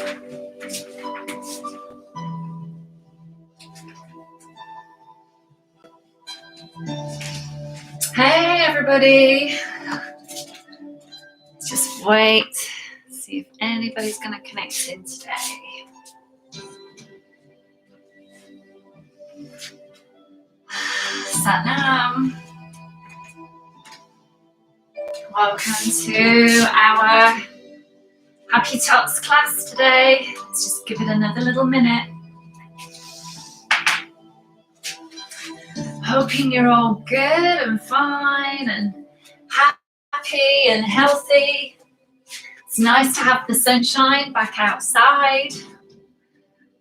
Hey everybody, let's just wait, see if anybody's going to connect in today. Satnam, welcome to our Happy Tots class today. Let's just give it another little minute. Hoping you're all good and fine and happy and healthy. It's nice to have the sunshine back outside.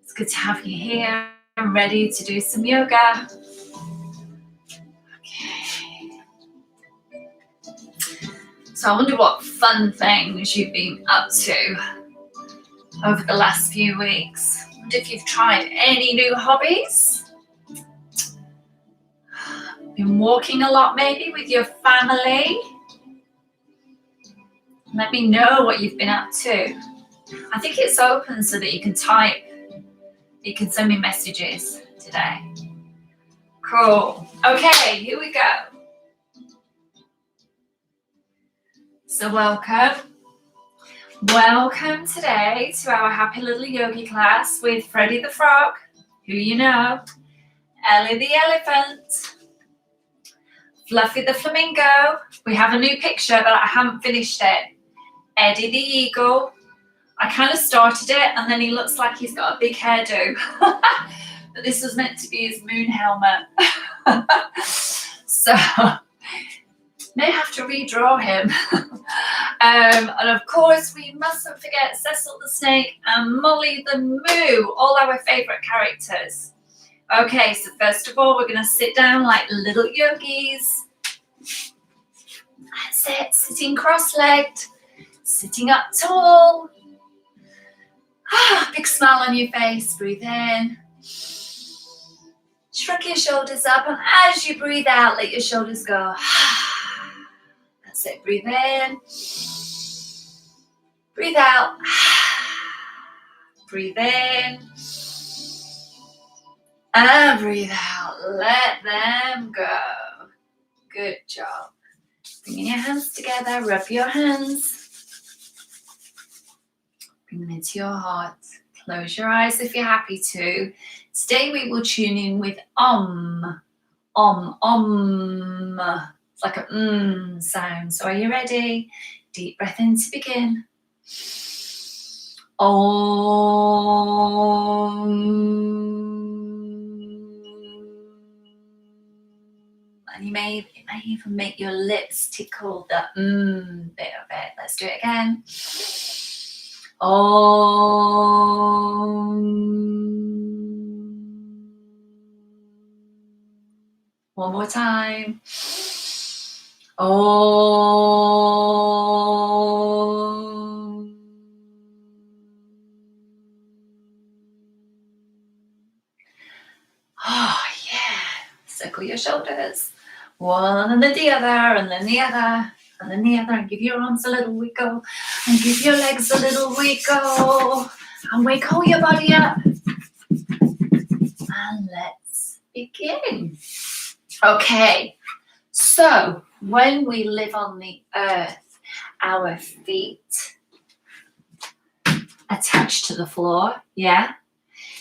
It's good to have you here and ready to do some yoga. Okay. So I wonder what fun things you've been up to over the last few weeks. I wonder if you've tried any new hobbies. Been walking a lot maybe with your family. Let me know what you've been up to. I think it's open so that you can type. You can send me messages today. Cool. Okay, here we go. So welcome. Welcome today to our happy little yogi class with Freddy the Frog, who you know, Ellie the Elephant, Fluffy the Flamingo. We have a new picture, but I haven't finished it. Eddie the Eagle. I kind of started it, and then he looks like he's got a big hairdo. But this was meant to be his moon helmet. So, may have to redraw him. And of course, we mustn't forget Cecil the Snake and Molly the Moo, all our favourite characters. Okay, so first of all, we're going to sit down like little yogis. That's it, sitting cross-legged, sitting up tall. Big smile on your face, breathe in. Shrug your shoulders up, and as you breathe out, let your shoulders go. That's it, breathe in. Breathe out. Breathe in. And breathe out. Let them go. Good job. Bringing your hands together. Rub your hands. Bring them into your heart. Close your eyes if you're happy to. Today we will tune in with Om. Om, Om. It's like a sound. So are you ready? Deep breath in to begin. Om. And it may even make your lips tickle the bit of it. Let's do it again. Om. One more time. Om. Oh yeah. Circle your shoulders. One and then the other, and then the other, and then the other, and give your arms a little wiggle, and give your legs a little wiggle, and wiggle your body up. And let's begin. Okay, so when we live on the earth, our feet attached to the floor, yeah?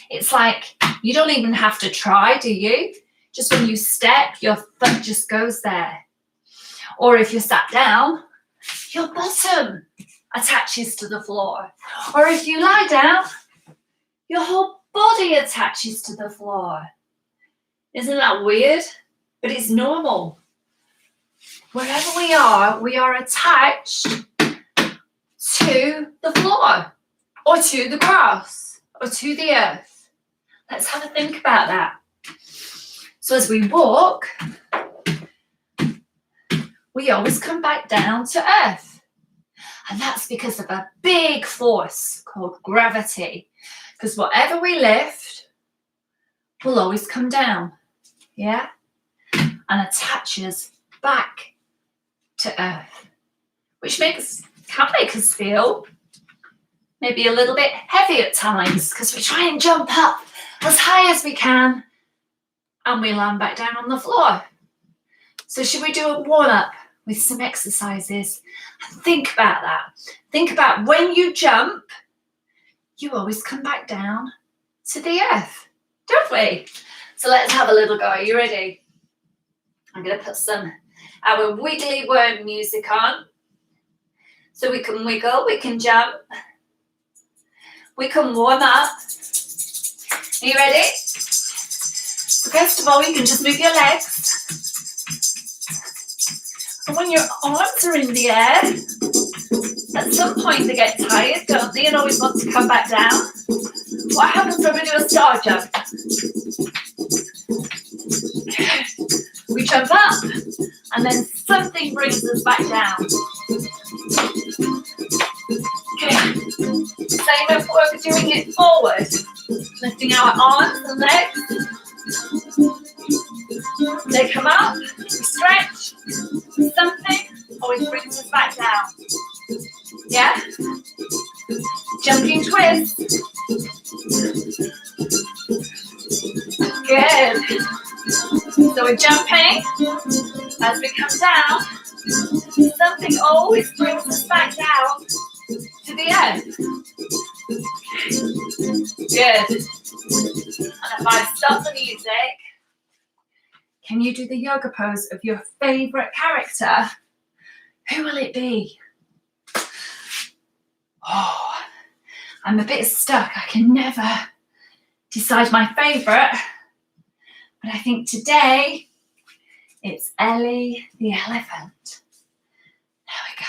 It's like you don't even have to try, do you? Just when you step, your foot just goes there. Or if you're sat down, your bottom attaches to the floor. Or if you lie down, your whole body attaches to the floor. Isn't that weird? But it's normal. Wherever we are attached to the floor, or to the grass, or to the earth. Let's have a think about that. So as we walk, we always come back down to earth. And that's because of a big force called gravity. Because whatever we lift will always come down, yeah? And attaches back to earth, which can make us feel maybe a little bit heavy at times because we try and jump up as high as we can and we land back down on the floor. So should we do a warm-up with some exercises? And think about that. Think about when you jump, you always come back down to the earth, don't we? So let's have a little go. Are you ready? I'm going to put our wiggly worm music on. So we can wiggle, we can jump, we can warm up. Are you ready? So first of all, you can just move your legs. And when your arms are in the air, at some point they get tired, don't they, and always want to come back down. What happens when we do a star jump? We jump up, and then something brings us back down. Okay. Same if we're doing it forward. Lifting our arms and legs. They come up, we stretch. Something always brings us back down. Yeah? Jumping twist. Good. So we're jumping as we come down. Something always brings us back down to the earth. Good. And if I stop the music, can you do the yoga pose of your favourite character? Who will it be? Oh, I'm a bit stuck. I can never decide my favourite. But I think today it's Ellie the elephant. There we go.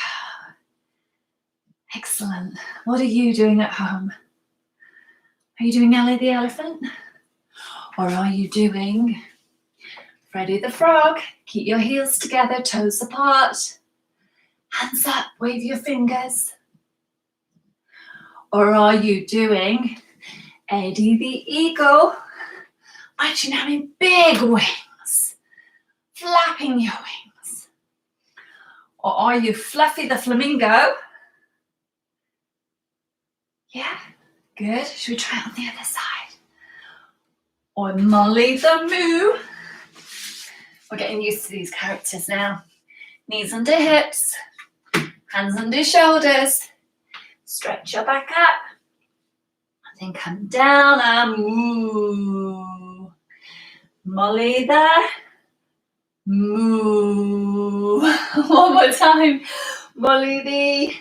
Excellent. What are you doing at home? Are you doing Ellie the elephant? Or are you doing Freddy the Frog? Keep your heels together, toes apart. Hands up, wave your fingers. Or are you doing Eddie the Eagle? Imagine having big wings, flapping your wings. Or are you Fluffy the Flamingo? Yeah, good. Should we try it on the other side? Or Molly the Moo? We're getting used to these characters now. Knees under hips, hands under shoulders. Stretch your back up. And then come down and moo. Molly the moo. One more time. Molly the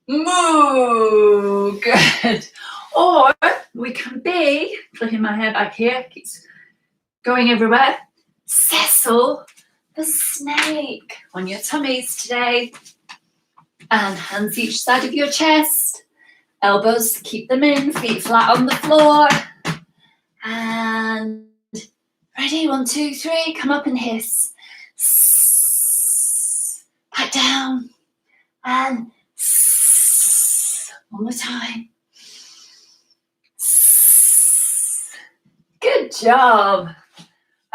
moo. Good. Or we can be, flicking my hair back here, keeps going everywhere. Cecil the snake. On your tummies today. And hands each side of your chest. Elbows, keep them in. Feet flat on the floor. And ready? 1, 2, 3. Come up and hiss. Back down. And one more time. Good job.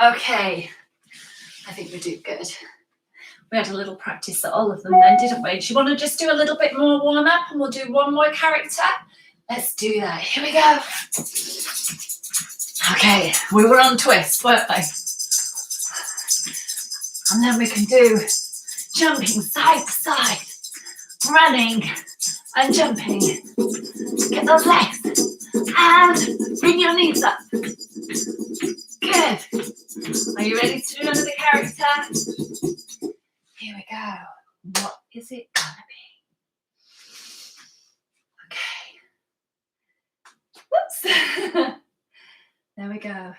Okay. I think we did good. We had a little practice at all of them then, didn't we? Do you want to just do a little bit more warm-up and we'll do one more character? Let's do that. Here we go. Okay, we were on twist, weren't we? And then we can do jumping side to side, running and jumping. Get those legs and bring your knees up. Good. Are you ready to do another character? Here we go. What is it gonna be? Okay. Whoops. There we go.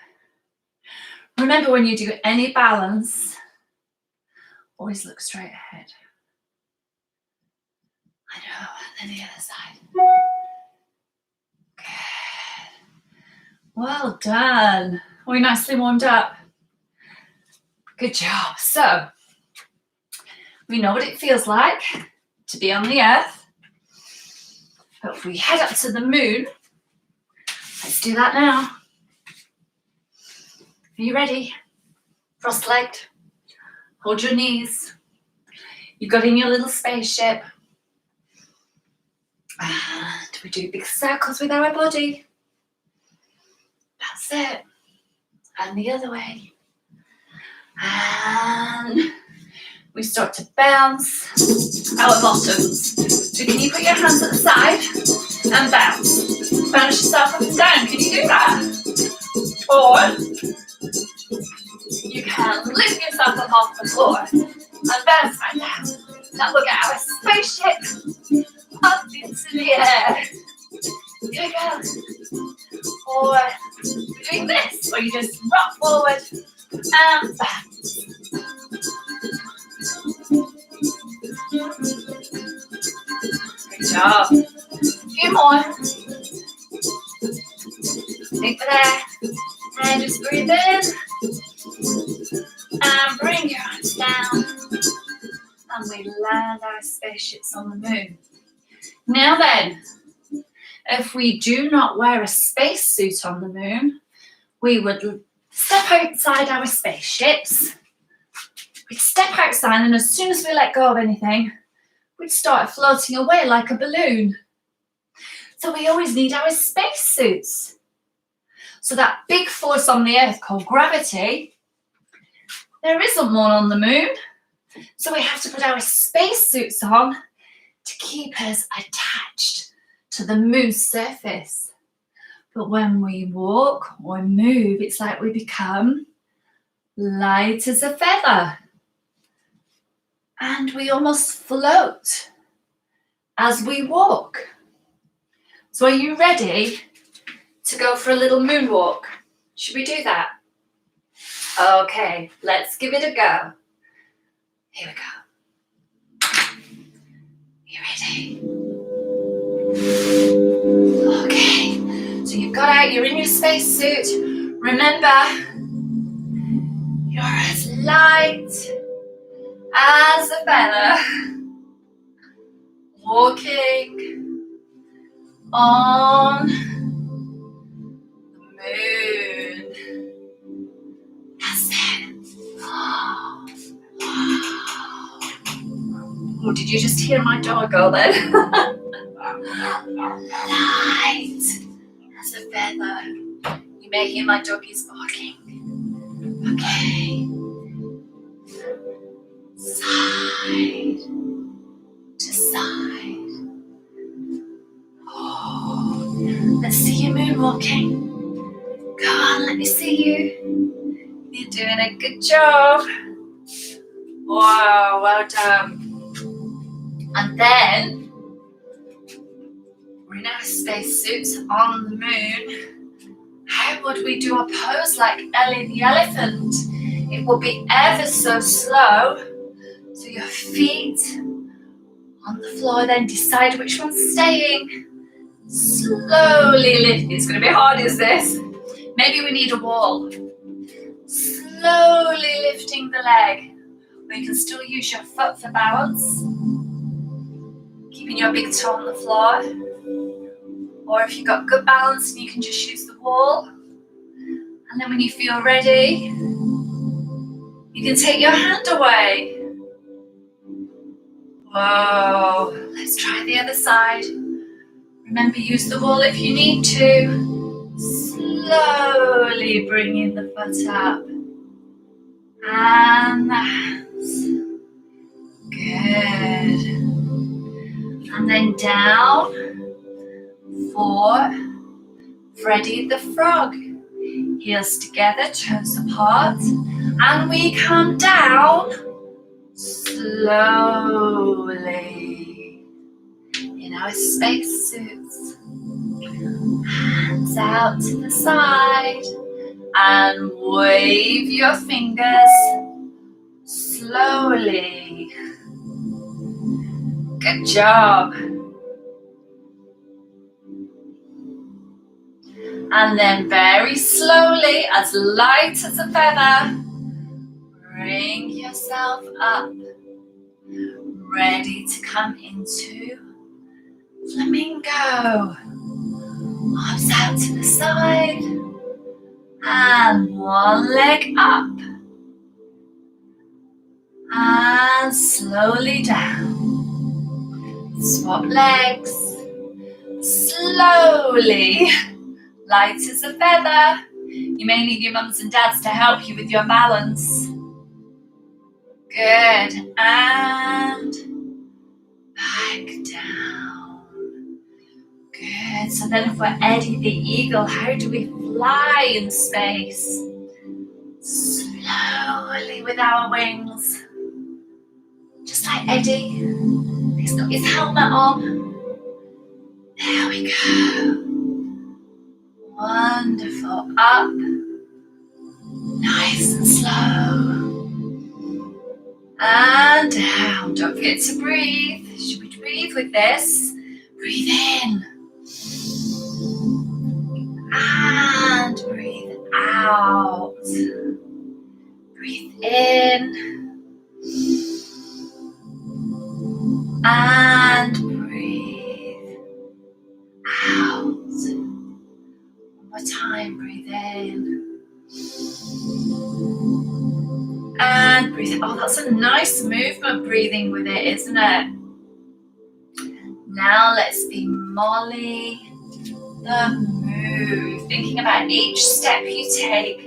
Remember, when you do any balance, always look straight ahead. I know, and then the other side. Good. Well done. Are we nicely warmed up? Good job. So, we know what it feels like to be on the earth. But if we head up to the moon, let's do that now. Are you ready? Cross-legged. Hold your knees. You got in your little spaceship. And we do big circles with our body. That's it. And the other way. And we start to bounce our bottoms. So can you put your hands at the side and bounce? Bounce yourself up and down. Can you do that? Or you can lift yourself up off the floor and bounce right down. Now look at our spaceship up into the air. Here we go. Or doing this, or you just rock forward and back. Good job. A few more. Think for there. And just breathe in. And bring your arms down. And we land our spaceships on the moon. Now then, if we do not wear a spacesuit on the moon, we would step outside our spaceships. We'd step outside, and as soon as we let go of anything, we'd start floating away like a balloon. So we always need our spacesuits. So that big force on the Earth called gravity, there isn't one on the moon. So we have to put our spacesuits on to keep us attached to the moon's surface. But when we walk or move, it's like we become light as a feather. And we almost float as we walk. So are you ready to go for a little moonwalk? Should we do that? Okay, let's give it a go. Here we go. You ready? Okay, so you've got out, you're in your spacesuit. Remember, you're as light as a feather, walking on the moon. That's it. Oh, did you just hear my dog go then? Light as a feather. You may hear my doggies barking. Okay. Side to side. Oh, let's see you moonwalking. Go on, let me see you. You're doing a good job. Wow, well done. And then we're in our spacesuits on the moon. How would we do a pose like Ellie the elephant? It will be ever so slow. So your feet on the floor, then decide which one's staying. Slowly lift. It's going to be hard, is this? Maybe we need a wall. Slowly lifting the leg. Or you can still use your foot for balance. Keeping your big toe on the floor. Or if you've got good balance, you can just use the wall. And then when you feel ready, you can take your hand away. Whoa, let's try the other side. Remember, use the wall if you need to. Slowly bringing the foot up. And the hands. Good. And then down for Freddy the Frog. Heels together, toes apart. And we come down slowly in our spacesuits. Hands out to the side and wave your fingers slowly. Good job. And then very slowly, as light as a feather, bring yourself up, ready to come into flamingo. Arms out to the side, and one leg up, and slowly down. Swap legs, Slowly, light as a feather. You may need your mums and dads to help you with your balance. Good, and back down. Good, so then if we're Eddie the Eagle, how do we fly in space? Slowly with our wings. Just like Eddie. He's got his helmet on. There we go. Wonderful. Up. Nice and slow. And down. Don't forget to breathe. Should we breathe with this? Breathe in. And breathe out. Breathe in. And breathe out. One more time. Breathe in. And breathe. Oh, that's a nice movement breathing with it, isn't it? Now let's be Molly the Moo. Thinking about each step you take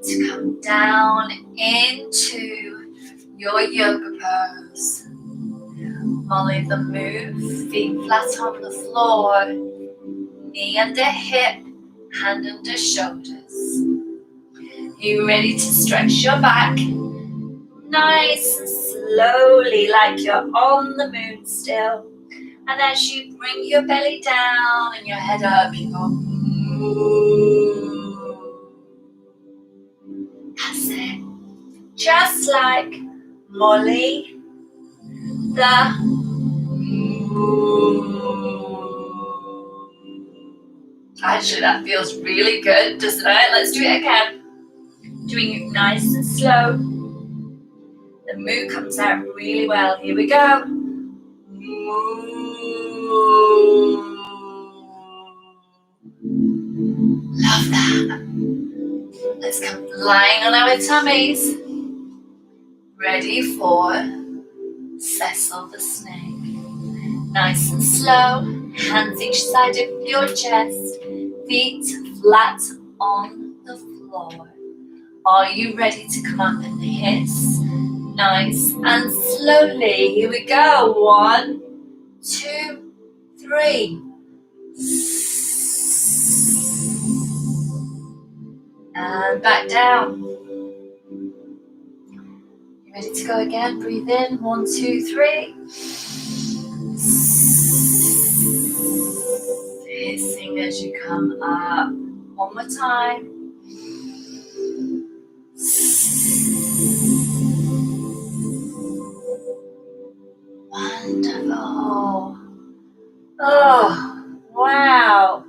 to come down into your yoga pose. Molly the Moo, feet flat on the floor, knee under hip, hand under shoulders. You ready to stretch your back? Nice and slowly, like you're on the moon still. And as you bring your belly down and your head up, you go moo. That's it. Just like Molly the Moo. Actually, that feels really good, doesn't it? Let's do it again. Doing it nice and slow. The moo comes out really well. Here we go. Moo. Love that. Let's come lying on our tummies. Ready for Cecil the Snake. Nice and slow. Hands each side of your chest. Feet flat on the floor. Are you ready to come up and hiss? Nice and slowly. Here we go. 1, 2, 3. And back down. You ready to go again? Breathe in. 1, 2, 3. Hissing as you come up. One more time. Wonderful. Oh, wow.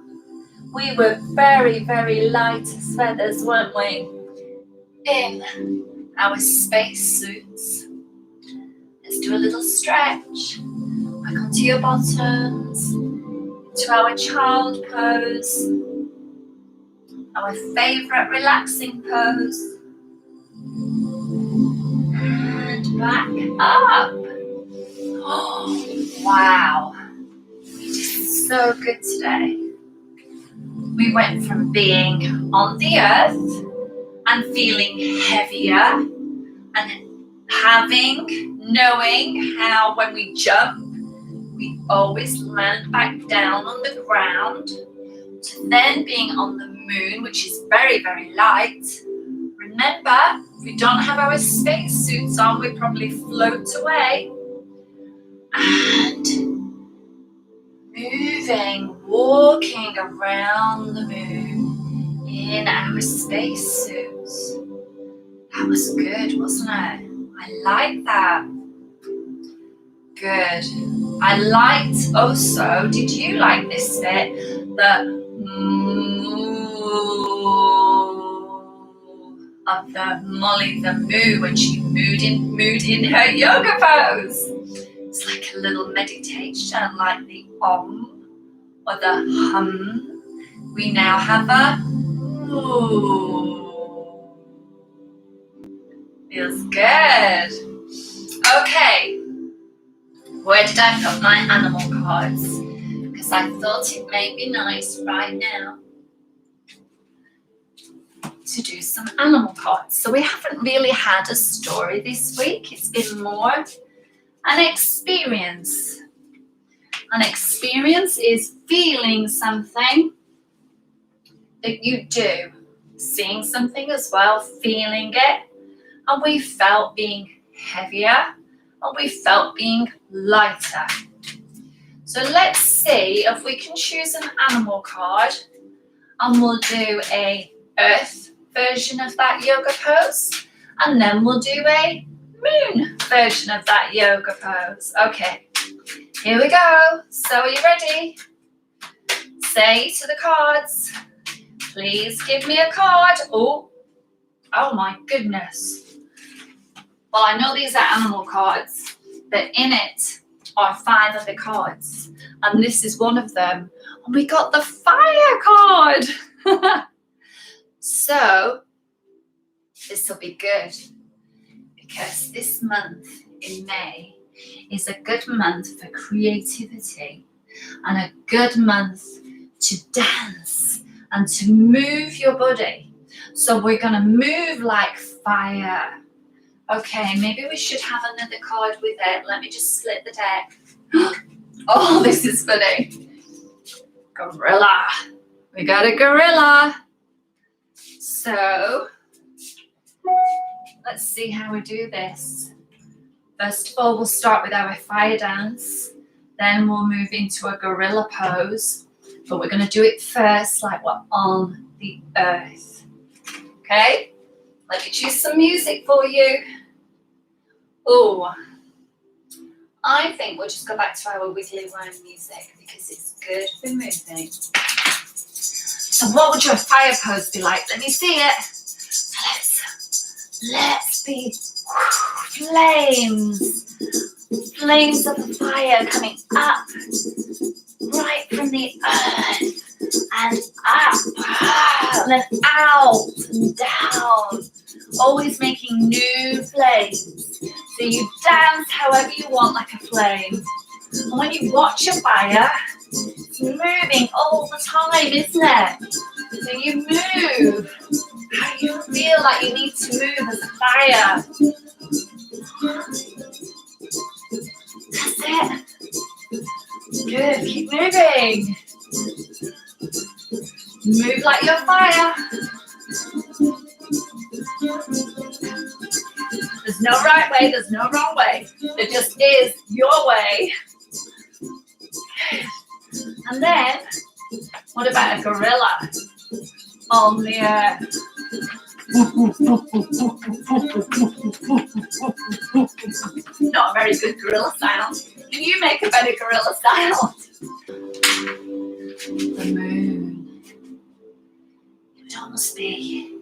We were very, very light as feathers, weren't we? In our spacesuits. Let's do a little stretch. Back onto your bottoms. To our child pose. Our favourite relaxing pose. And back up. Oh, wow. We did so good today. We went from being on the earth and feeling heavier and knowing how when we jump, we always land back down on the ground, to then being on the moon, which is very, very light. Remember, if we don't have our spacesuits on, we probably float away. And moving, walking around the moon in our spacesuits. That was good, wasn't it? I like that. Good. I liked also, did you like this bit? The moo of the Molly the Moo when she mooed in her yoga pose. It's like a little meditation, like the om or the hum. We now have a moo. Feels good. Okay. Where did I put my animal cards? Because because I thought it may be nice right now to do some animal cards. So we haven't really had a story this week. It's been more an experience. An experience is feeling something that you do, seeing something as well, feeling it, and we felt being heavier and we felt being lighter. So let's see if we can choose an animal card, and we'll do a earth version of that yoga pose, and then we'll do a moon version of that yoga pose. Okay, here we go. So are you ready? Say to the cards, please give me a card. Oh my goodness. Well, I know these are animal cards, but in it are 5 other cards, and this is one of them. And we got the fire card. So this will be good, because this month in May is a good month for creativity and a good month to dance and to move your body. So we're going to move like fire. Okay, maybe we should have another card with it. Let me just split the deck. Oh, this is funny. Gorilla. We got a gorilla. So let's see how we do this. First of all, we'll start with our fire dance. Then we'll move into a gorilla pose. But we're going to do it first like we're on the earth. Okay? Let me choose some music for you. Oh, I think we'll just go back to our wiggly worm music because it's good for moving. So what would your fire pose be like? Let me see it. Let's be flames. Flames of the fire coming up right from the earth and up and then out and down. Always making new flames. So you dance however you want like a flame. And when you watch a fire, it's moving all the time, isn't it? So you move how you feel like you need to move as a fire. That's it. Good, keep moving. Move like you're fire. There's no right way, there's no wrong way. There just is your way. And then, what about a gorilla on the earth? Not a very good gorilla sound. Can you make a better gorilla sound? The moon. It would almost be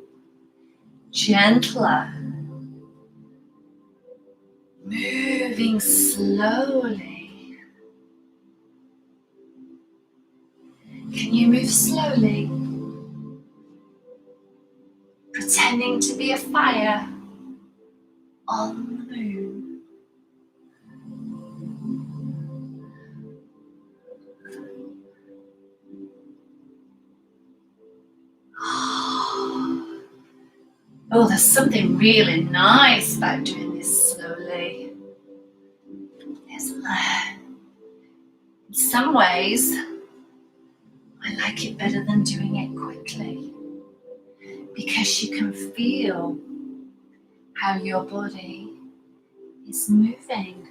gentler. Moving slowly. Can you move slowly? Pretending to be a fire on the moon. Oh, there's something really nice about doing this slowly, isn't there? In some ways, I like it better than doing it quickly, because you can feel how your body is moving.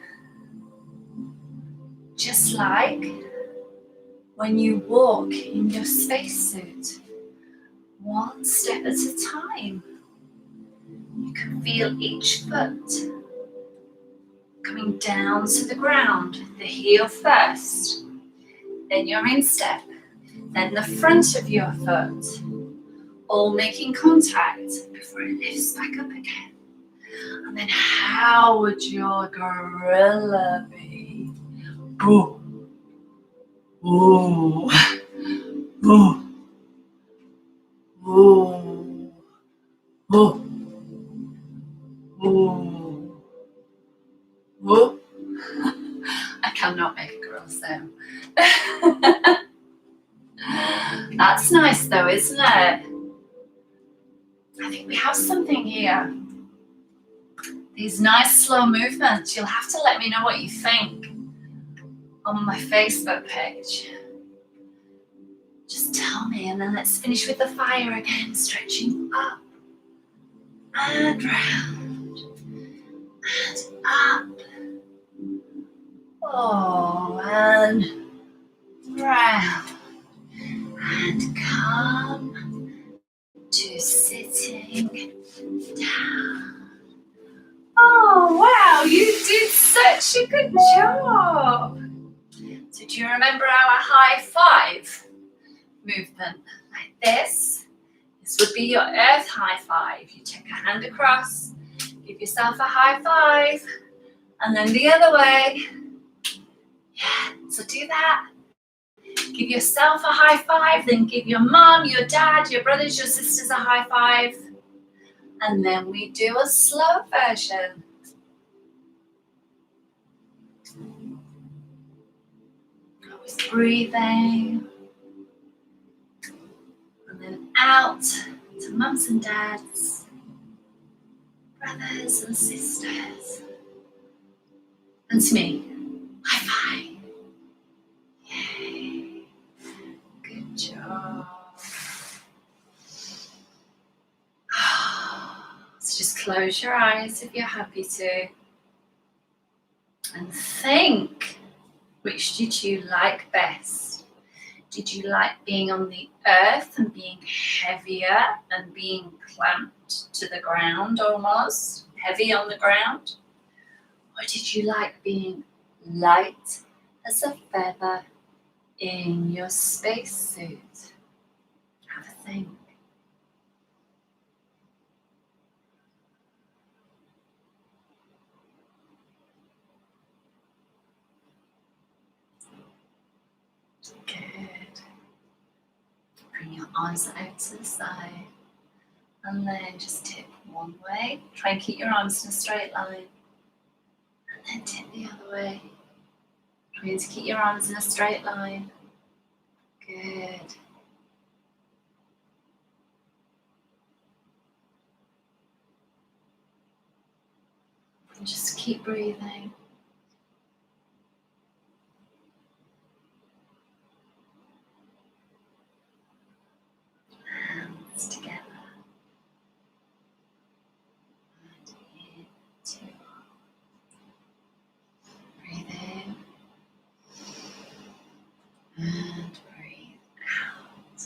Just like when you walk in your spacesuit, one step at a time. You can feel each foot coming down to the ground, the heel first, then your instep, then the front of your foot, all making contact before it lifts back up again. And then how would your gorilla be? Boo. Ooh. Ooh. Ooh. Ooh. Ooh. Ooh. I cannot make a gorilla sound. though, isn't it? I think we have something here. These nice slow movements. You'll have to let me know what you think on my Facebook page. Just tell me, and then let's finish with the fire again, stretching up and round and up. Oh, and round and come to sitting down. Oh, wow, you did such a good job. So do you remember our high five movement? Like this. This would be your earth high five. You take a hand across, give yourself a high five, and then the other way. Yeah, so do that. Give yourself a high five, then give your mom, your dad, your brothers, your sisters a high five. And then we do a slow version. Always breathing. And then out to mums and dads, brothers and sisters. And to me, high five. Yay. Good job. So just close your eyes if you're happy to. And think, which did you like best? Did you like being on the earth and being heavier and being clamped to the ground almost? Heavy on the ground? Or did you like being light as a feather in your spacesuit? Have a think. Good. Bring your arms out to the side and then just tip one way. Try and keep your arms in a straight line and then tip the other way. Trying to keep your arms in a straight line. Good. And just keep breathing. Hands together. And into. Breathe in. And breathe out.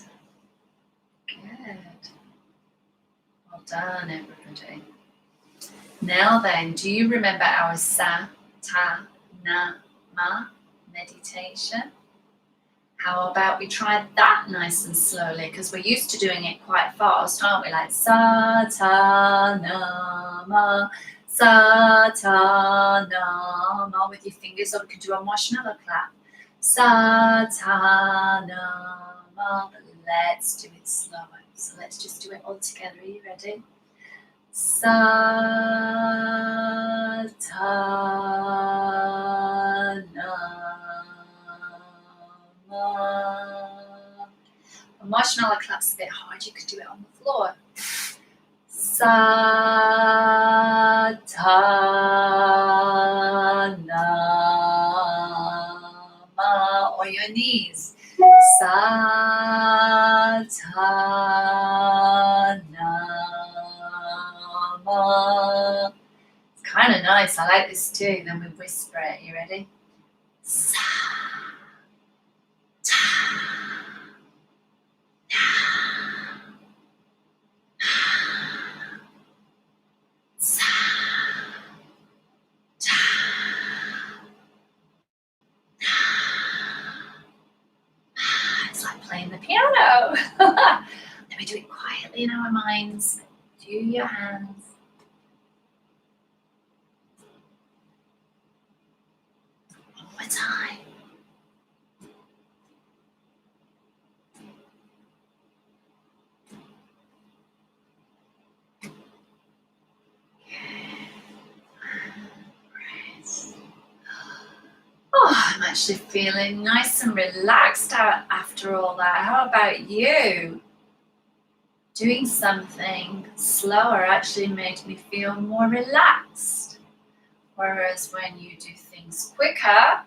Good. Well done, everybody. Now then, do you remember our Sa, Ta, Na, Ma meditation? How about we try that nice and slowly? Because we're used to doing it quite fast, aren't we? Like Sa, Ta, Na, Ma, Sa, Ta, Na, Ma with your fingers, or we could do a marshmallow clap. Sa, Ta, Na, Ma, but let's do it slower. So let's just do it all together. Are you ready? Sa, ta, na, ma. A marshmallow clap's a bit hard. You could do it on the floor. Sa, ta, na, ma. Or your knees. Sa, ta, na. It's kind of nice. I like this too. Then we whisper it. You ready? Sa, ta, na, sa, ta, na. It's like playing the piano. Then we do it quietly in our minds. Do your hands. One more time. Oh, I'm actually feeling nice and relaxed after all that. How about you? doing something slower actually made me feel more relaxed. Whereas when you do things quicker,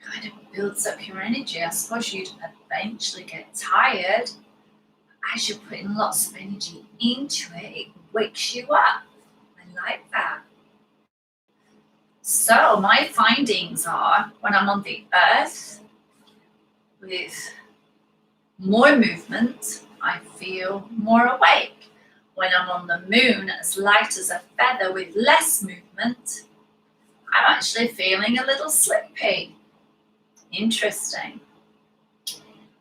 kind of builds up your energy. I suppose you'd eventually get tired. As you're putting lots of energy into it, it wakes you up. I like that. So my findings are, when I'm on the earth with more movement, I feel more awake. When I'm on the moon, as light as a feather with less movement, I'm actually feeling a little sleepy. Interesting.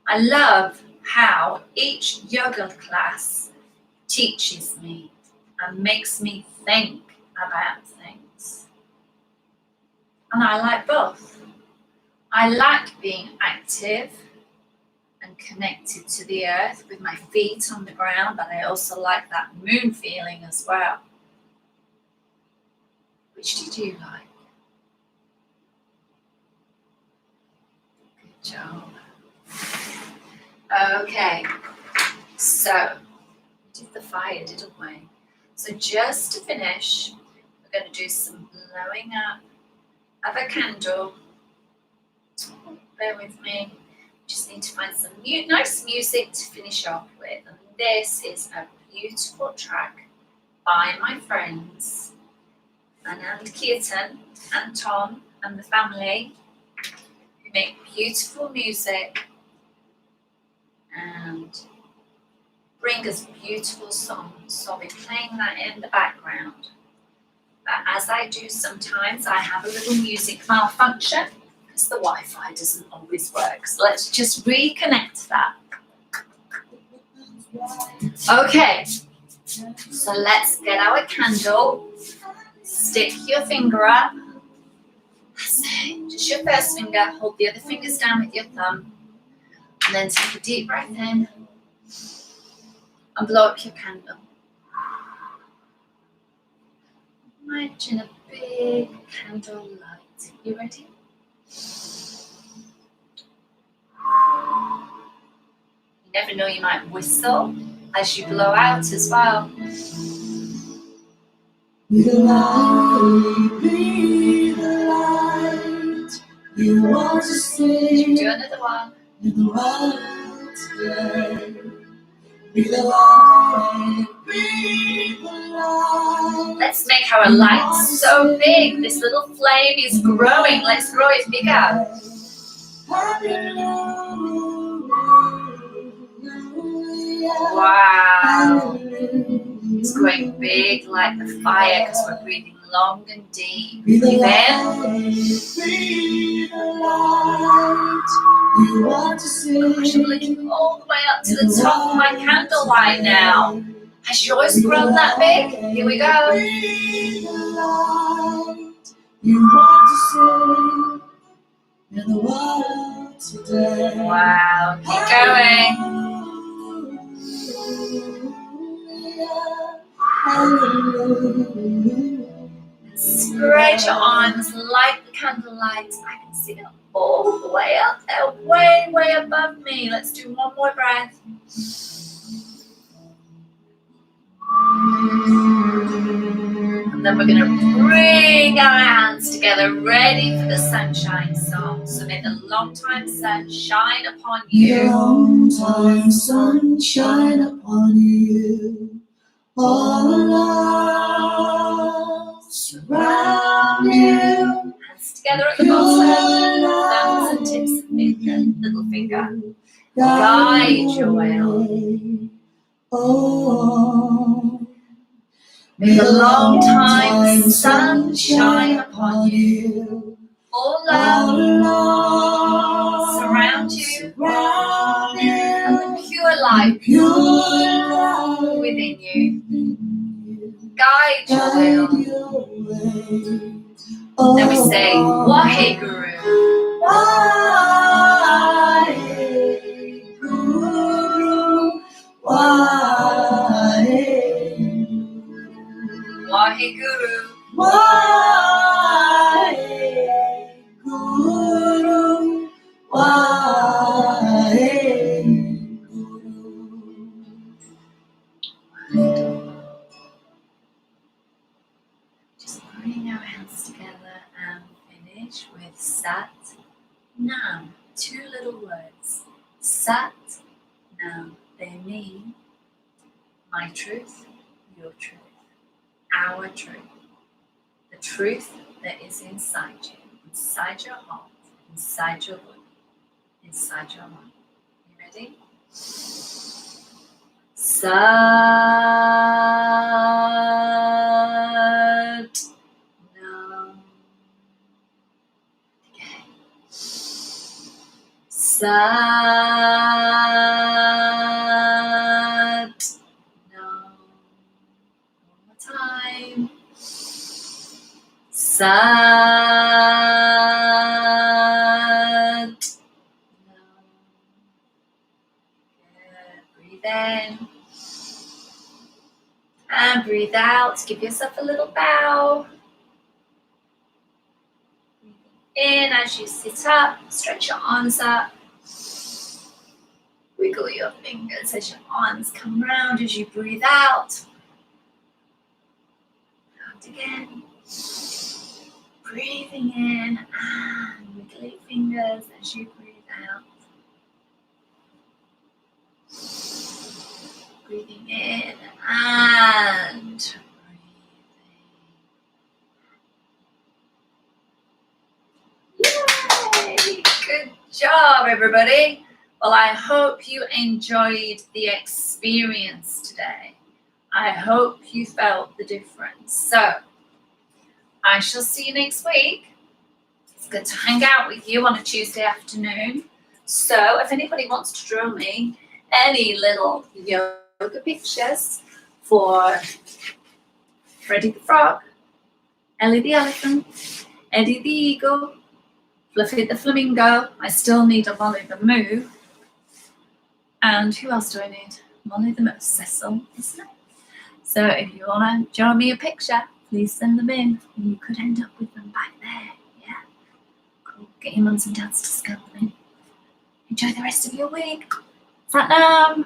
I love how each yoga class teaches me and makes me think about things. And I like both. I like being active and connected to the earth with my feet on the ground, but I also like that moon feeling as well. Which did you like? Good job. Okay, so we did the fire, didn't we? So just to finish, we're going to do some blowing up of a candle. Bear with me. Just need to find some nice music to finish off with. And this is a beautiful track by my friends, Anna and Kirtan and Tom and the family, who make beautiful music and bring us beautiful songs. So I'll be playing that in the background. But as I do sometimes, I have a little music malfunction because the Wi-Fi doesn't always work. So let's just reconnect that. Okay, so let's get our candle. Stick your finger up. That's it. Just your first finger. Hold the other fingers down with your thumb. And then take a deep breath in and blow up your candle. Imagine a big candle light. You ready? You never know, you might whistle as you blow out as well. Be the light, be the light you want to see. Do another one. In the world today. Be the light, be the light. Let's make our light so big. This little flame is growing. Let's grow it bigger. Wow. It's growing big like the fire because we're breathing long and deep. Breathe in. You want to see. I'm looking all the way up to the top of my candle light now. Has yours grown that big? Here we go. You want to see in the world today. Wow, keep going. Spread your arms like the candlelight. I can see them all the way up there, way, way above me. Let's do one more breath. And then we're going to bring our hands together, ready for the sunshine song. So may the long time sun shine upon you. Long time sun shine upon you. All love surround you. Hands together at the bottom, thumbs and tips of the little finger. Guide your way. Oh, may the long time sun shine upon you. All love surround you. And the pure light within you. Guide your way. Then we say, Waheguru. Waheguru. Waheguru. Waheguru. Waheguru. Waheguru. Sat Nam. 2 little words. Sat Nam. They mean my truth, your truth, our truth. The truth that is inside you, inside your heart, inside your body, inside your mind. You ready? Sat Nam. Again. Sat Nam. One more time. Sat Nam. Good. Breathe in. And breathe out. Give yourself a little bow. Breathing in as you sit up. Stretch your arms up. Wiggle your fingers as your arms come round as you breathe out. Out again. Breathing in and wiggle your fingers as you breathe out. Breathing in and breathing. Yay! Good job, everybody. Well, I hope you enjoyed the experience today. I hope you felt the difference. So, I shall see you next week. It's good to hang out with you on a Tuesday afternoon. So, if anybody wants to draw me any little yoga pictures for Freddy the Frog, Ellie the Elephant, Eddie the Eagle, Fluffy the Flamingo, I still need a Molly the Moo, and who else do I need? Molly the Moose, Cecil, isn't it? So if you want to draw me a picture, please send them in. You could end up with them back there. Yeah, cool. Get your mums and dads to scan them in. Enjoy the rest of your week. Sat Nam.